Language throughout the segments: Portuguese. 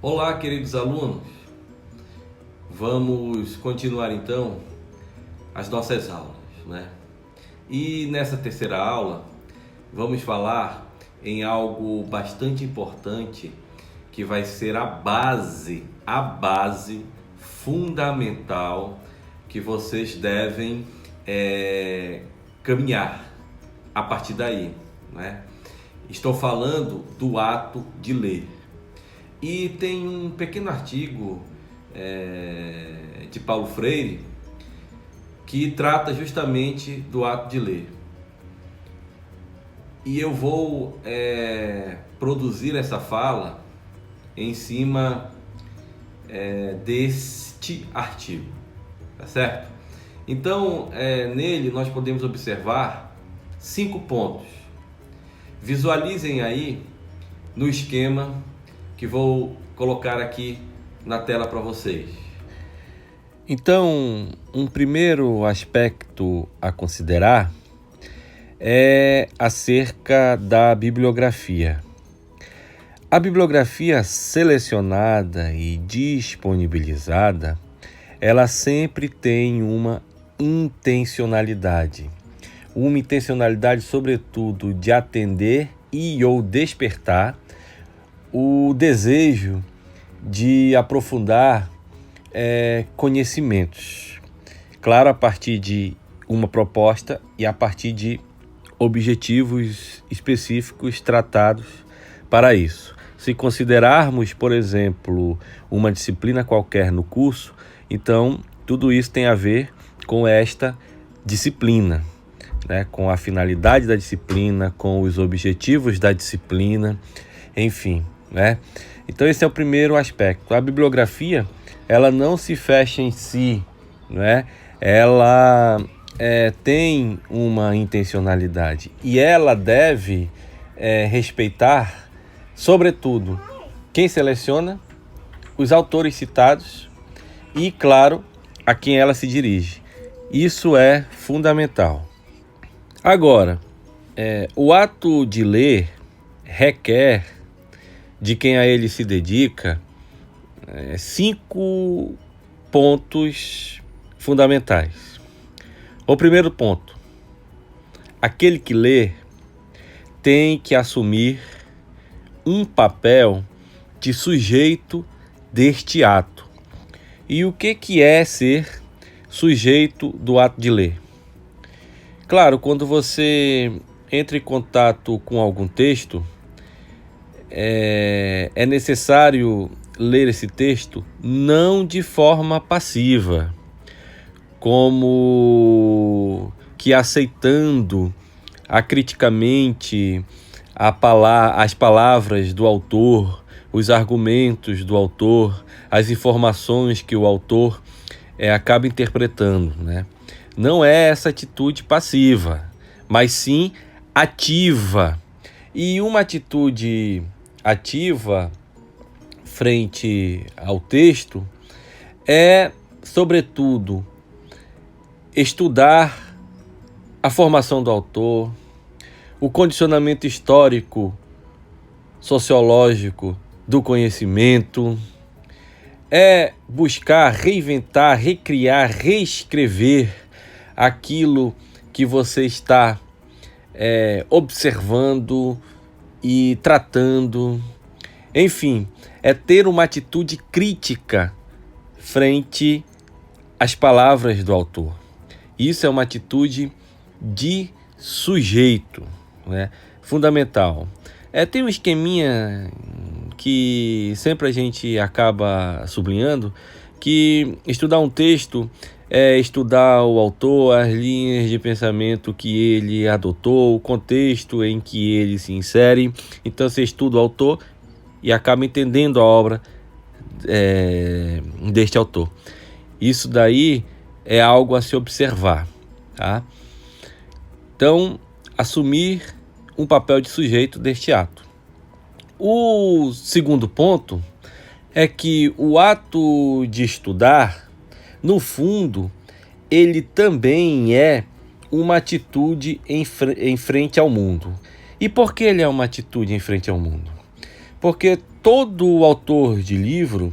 Olá, queridos alunos. Vamos continuar então as nossas aulas, né? E nessa terceira aula vamos falar em algo bastante importante que vai ser a base fundamental que vocês devem caminhar a partir daí, né? Estou falando do ato de ler. E tem um pequeno artigo de Paulo Freire que trata justamente do ato de ler. E eu vou produzir essa fala em cima deste artigo, tá certo? Então, nele nós podemos observar 5 pontos. Visualizem aí no esquema que vou colocar aqui na tela para vocês. Então, um primeiro aspecto a considerar é acerca da bibliografia. A bibliografia selecionada e disponibilizada, ela sempre tem uma intencionalidade. Uma intencionalidade, sobretudo, de atender e ou despertar o desejo de aprofundar conhecimentos. Claro, a partir de uma proposta e a partir de objetivos específicos tratados para isso. Se considerarmos, por exemplo, uma disciplina qualquer no curso, então tudo isso tem a ver com esta disciplina, né? Com a finalidade da disciplina, com os objetivos da disciplina, enfim, né? Então esse é o primeiro aspecto. A bibliografia, ela não se fecha em si, né? Ela tem uma intencionalidade e ela deve respeitar, sobretudo, quem seleciona, os autores citados e, claro, a quem ela se dirige. Isso é fundamental. Agora, o ato de ler requer de quem a ele se dedica 5 pontos fundamentais. O primeiro ponto: aquele que lê tem que assumir um papel de sujeito deste ato. E o que é ser sujeito do ato de ler? Claro, quando você entra em contato com algum texto, é necessário ler esse texto não de forma passiva, como que aceitando acriticamente as palavras do autor, os argumentos do autor, as informações que o autor acaba interpretando, né? Não é essa atitude passiva, mas sim ativa. E uma atitude ativa frente ao texto é, sobretudo, estudar a formação do autor, o condicionamento histórico, sociológico do conhecimento, é buscar reinventar, recriar, reescrever aquilo que você está observando e tratando. Enfim, é ter uma atitude crítica frente às palavras do autor. Isso é uma atitude de sujeito, né? Fundamental. Tem um esqueminha que sempre a gente acaba sublinhando, que estudar um texto é estudar o autor, as linhas de pensamento que ele adotou, o contexto em que ele se insere. Então você estuda o autor e acaba entendendo a obra deste autor. Isso daí é algo a se observar, tá? Então, assumir um papel de sujeito deste ato. O segundo ponto é que o ato de estudar, no fundo, ele também é uma atitude em frente ao mundo. E por que ele é uma atitude em frente ao mundo? Porque todo autor de livro,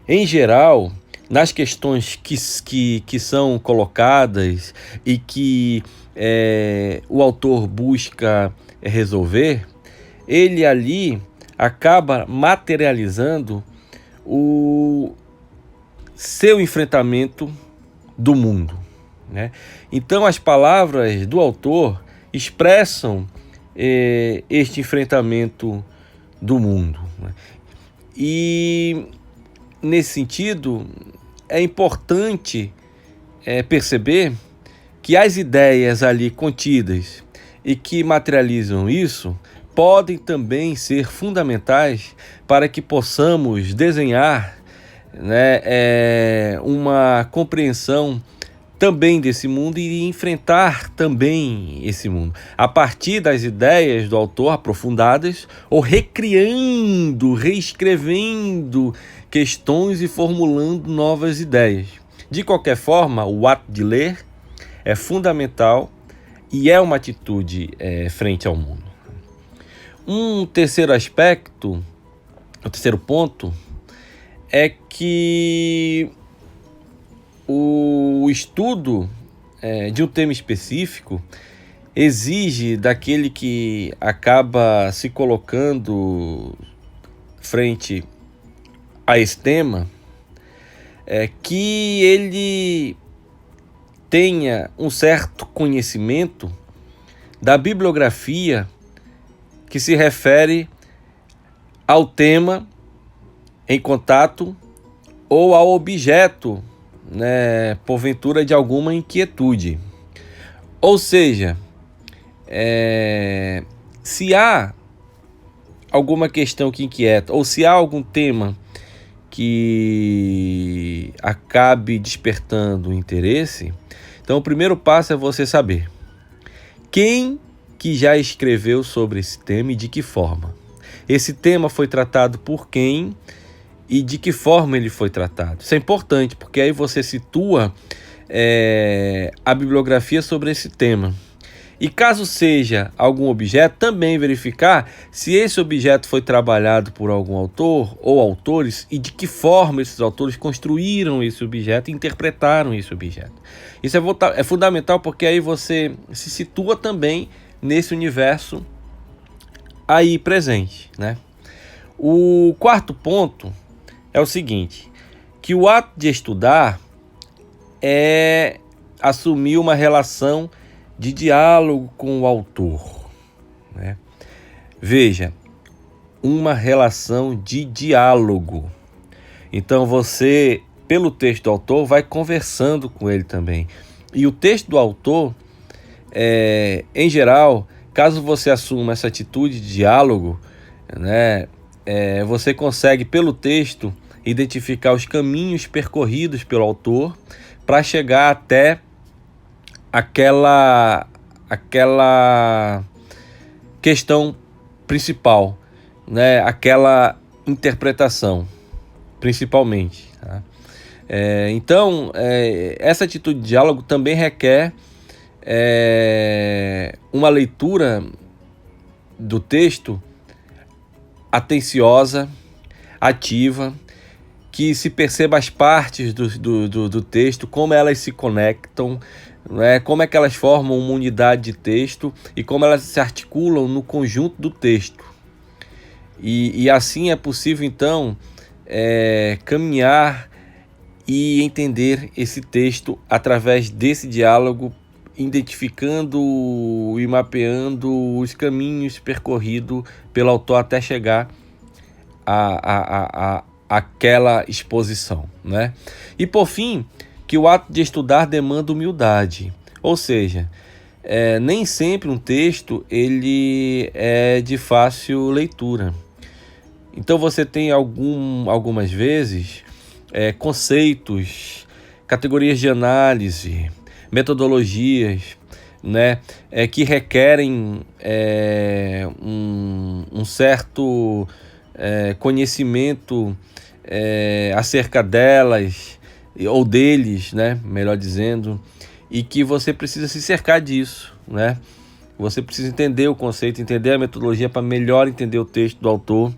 em geral, nas questões que são colocadas e que o autor busca resolver, ele ali acaba materializando o seu enfrentamento do mundo, né? Então as palavras do autor expressam este enfrentamento do mundo, né? E nesse sentido é importante perceber que as ideias ali contidas e que materializam isso podem também ser fundamentais para que possamos desenhar, né, uma compreensão também desse mundo e enfrentar também esse mundo, a partir das ideias do autor aprofundadas ou recriando, reescrevendo questões e formulando novas ideias. De qualquer forma, o ato de ler é fundamental e é uma atitude frente ao mundo. Um terceiro aspecto, o terceiro ponto, é que o estudo de um tema específico exige daquele que acaba se colocando frente a esse tema que ele tenha um certo conhecimento da bibliografia que se refere ao tema em contato ou ao objeto, né, porventura de alguma inquietude. Ou seja, se há alguma questão que inquieta, ou se há algum tema que acabe despertando interesse, então o primeiro passo é você saber quem que já escreveu sobre esse tema e de que forma. Esse tema foi tratado por quem e de que forma ele foi tratado. Isso é importante, porque aí você situa a bibliografia sobre esse tema. E caso seja algum objeto, também verificar se esse objeto foi trabalhado por algum autor ou autores e de que forma esses autores construíram esse objeto e interpretaram esse objeto. Isso é fundamental, porque aí você se situa também nesse universo aí presente, né? O quarto ponto é o seguinte, que o ato de estudar é assumir uma relação de diálogo com o autor, né? Veja, uma relação de diálogo. Então você, pelo texto do autor, vai conversando com ele também. E o texto do autor, em geral, caso você assuma essa atitude de diálogo, né, você consegue, pelo texto, identificar os caminhos percorridos pelo autor para chegar até aquela questão principal, né? Aquela interpretação, principalmente. Tá? Então, essa atitude de diálogo também requer uma leitura do texto atenciosa, ativa, que se perceba as partes do texto, como elas se conectam, né? Como é que elas formam uma unidade de texto e como elas se articulam no conjunto do texto. E assim é possível, então, caminhar e entender esse texto através desse diálogo, identificando e mapeando os caminhos percorridos pelo autor até chegar àquela exposição, né? E por fim, que o ato de estudar demanda humildade, ou seja, nem sempre um texto ele é de fácil leitura. Então você tem algumas vezes conceitos, categorias de análise, metodologias, né, que requerem um certo conhecimento acerca delas ou deles, né, melhor dizendo, e que você precisa se cercar disso, né? Você precisa entender o conceito, entender a metodologia para melhor entender o texto do autor,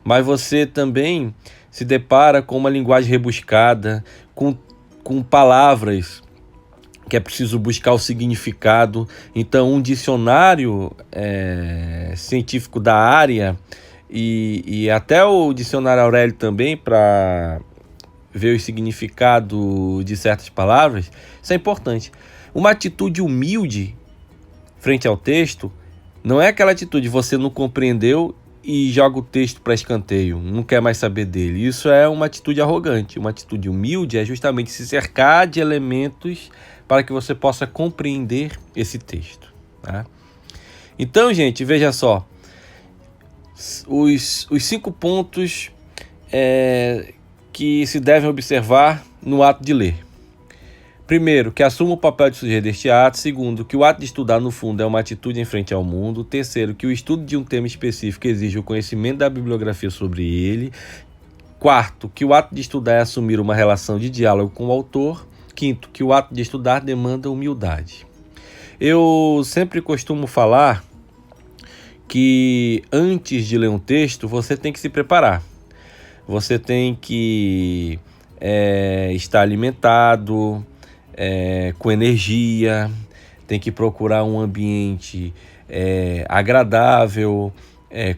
mas você também se depara com uma linguagem rebuscada, com palavras que é preciso buscar o significado. Então, um dicionário científico da área e até o dicionário Aurélio também, para ver o significado de certas palavras, isso é importante. Uma atitude humilde frente ao texto não é aquela atitude, você não compreendeu e joga o texto para escanteio, não quer mais saber dele. Isso é uma atitude arrogante. Uma atitude humilde é justamente se cercar de elementos para que você possa compreender esse texto, tá? Então, gente, veja só, os 5 pontos que se devem observar no ato de ler. Primeiro, que assuma o papel de sujeito deste ato. Segundo, que o ato de estudar, no fundo, é uma atitude em frente ao mundo. Terceiro, que o estudo de um tema específico exige o conhecimento da bibliografia sobre ele. Quarto, que o ato de estudar é assumir uma relação de diálogo com o autor. Quinto, que o ato de estudar demanda humildade. Eu sempre costumo falar que antes de ler um texto, você tem que se preparar. Você tem que estar alimentado, com energia, tem que procurar um ambiente agradável,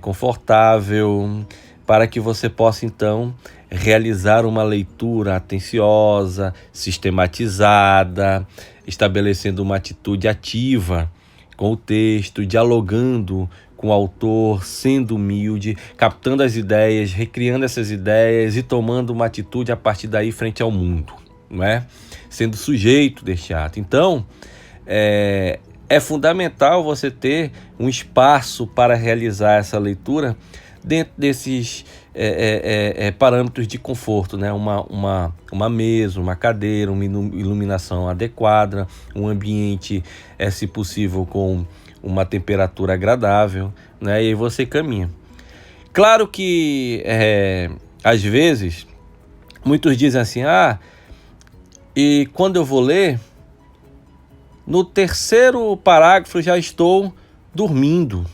confortável, para que você possa então realizar uma leitura atenciosa, sistematizada, estabelecendo uma atitude ativa com o texto, dialogando com o autor, sendo humilde, captando as ideias, recriando essas ideias e tomando uma atitude a partir daí frente ao mundo, não é? Sendo sujeito deste ato. Então, é fundamental você ter um espaço para realizar essa leitura dentro desses parâmetros de conforto, né? Uma mesa, uma cadeira, uma iluminação adequada, um ambiente, se possível, com uma temperatura agradável, né? E aí você caminha. Claro que, às vezes, muitos dizem assim, e quando eu vou ler, no 3º parágrafo já estou dormindo.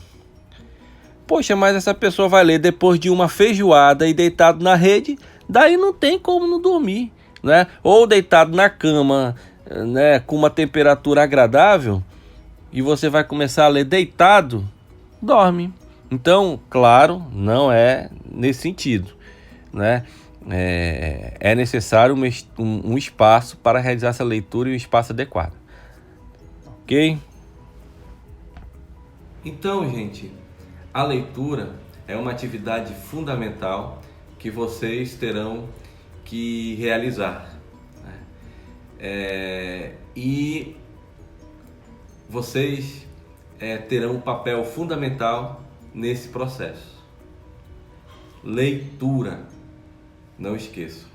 Poxa, mas essa pessoa vai ler depois de uma feijoada e deitado na rede, daí não tem como não dormir, né? Ou deitado na cama, né, com uma temperatura agradável, e você vai começar a ler deitado, dorme. Então, claro, não é nesse sentido, né? É necessário um espaço para realizar essa leitura e um espaço adequado. Ok? Então, gente, a leitura é uma atividade fundamental que vocês terão que realizar, né? E vocês terão um papel fundamental nesse processo. Leitura, não esqueçam.